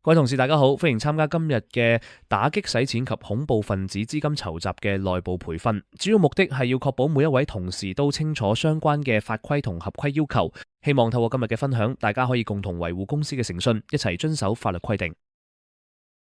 各位同事大家好，歡迎參加今日嘅打擊洗錢及恐怖分子資金籌集嘅內部培訓。主要目的係要確保每一位同事都清楚相關嘅法規同合規要求。希望透過今日嘅分享，大家可以共同維護公司嘅誠信，一齊遵守法律規定。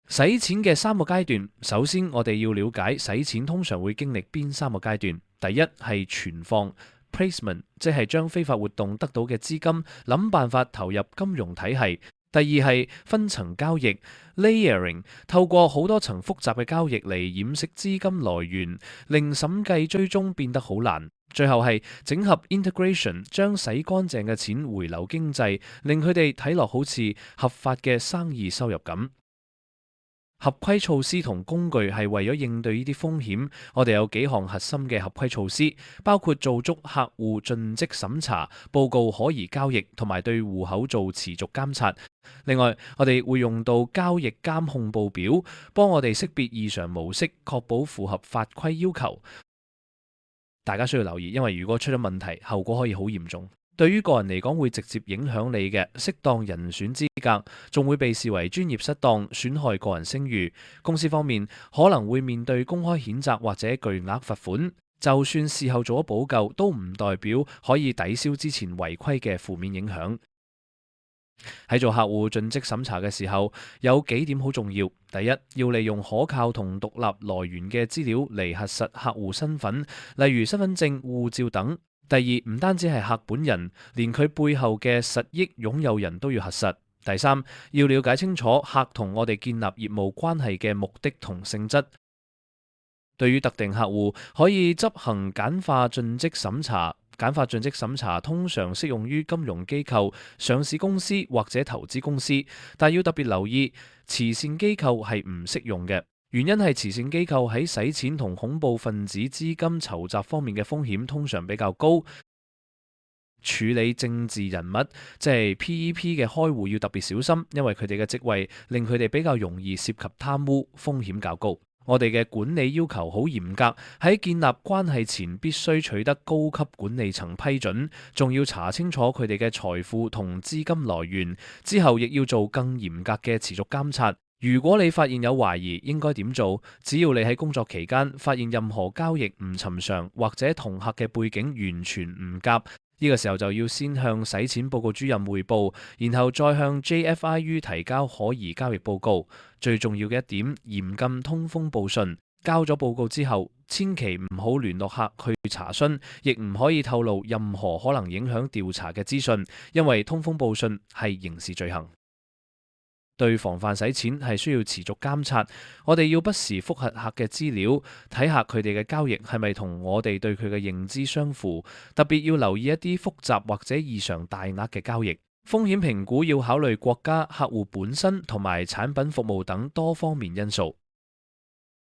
洗錢嘅3個階段，首先我哋要了解洗錢通常會經歷邊3個階段。第一係存放 placement， 即係將非法活動得到嘅資金諗辦法投入金融體系。第二係分層交易 layering， 透過好多層複雜嘅交易嚟掩飾資金來源，令審計追蹤變得好難。最後係整合 integration， 將洗乾淨嘅錢回流經濟，令佢哋睇落好似合法嘅生意收入咁。合規措施同工具係為咗應對呢啲風險，我哋有幾項核心嘅合規措施，包括做足客戶盡職審查、報告可疑交易同埋對戶口做持續監察。另外，我哋會用到交易監控報表，幫我哋識別異常模式，確保符合法規要求。大家需要留意，因為如果出咗問題，後果可以好嚴重。對於個人嚟講，會直接影響你嘅適當人選資格，仲會被視為專業失當，損害個人聲譽。公司方面可能會面對公開譴責或者巨額罰款。就算事後做咗補救，都唔代表可以抵消之前違規嘅負面影響。喺做客戶盡職審查嘅時候，有幾點好重要。第一，要利用可靠同獨立來源嘅資料嚟核實客戶身份，例如身份證、護照等。第二，唔單止係客本人，連佢背後嘅實益擁有人都要核實。第三，要了解清楚客同我哋建立業務關係嘅目的同性質。對於特定客戶，可以執行簡化盡職審查。簡化盡職審查通常適用於金融機構、上市公司或者投資公司，但要特別留意，慈善機構係唔適用嘅。原因係慈善機構喺洗錢同恐怖分子資金籌集方面嘅風險通常比較高。處理政治人物，即係 PEP 嘅開戶要特別小心，因為佢哋嘅職位令佢哋比較容易涉及貪污，風險較高。我哋嘅管理要求好嚴格，喺建立關係前必須取得高級管理層批准，仲要查清楚佢哋嘅財富同資金來源，之後亦要做更嚴格嘅持續監察。如果你發現有懷疑，應該點做？只要你喺工作期間發現任何交易唔尋常，或者同客嘅背景完全唔夾，呢個時候就要先向洗錢報告主任匯報，然後再向 JFIU 提交可疑交易報告。最重要嘅一點，嚴禁通風報信。交咗報告之後，千祈唔好聯絡客去查詢，亦唔可以透露任何可能影響調查嘅資訊，因為通風報信係刑事罪行。對防範洗錢係需要持續監察，我哋要不時複核客嘅資料，睇下佢哋嘅交易係咪同我哋對佢嘅認知相符，特別要留意一啲複雜或者異常大額嘅交易。風險評估要考慮國家、客戶本身同埋產品服務等多方面因素。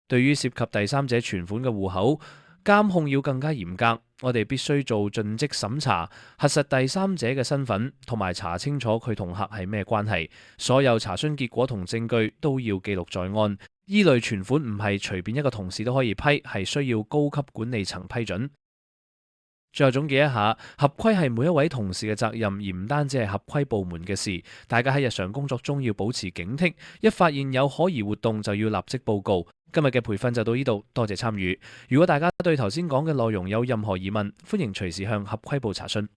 對於涉及第三者存款嘅戶口，監控要更加嚴格，我哋必須做盡職審查，核實第三者嘅身份，同埋查清楚佢同客係咩關係。所有查詢結果同證據都要記錄在案。依類存款唔係隨便一個同事都可以批，係需要高級管理層批准。最後總結一下，合規係每一位同事嘅責任，而唔單止係合規部門嘅事。大家喺日常工作中要保持警惕，一發現有可疑活動就要立即報告。今日嘅培訓就到呢度，多謝參與。如果大家對頭先講嘅內容有任何疑問，歡迎隨時向合規部查詢。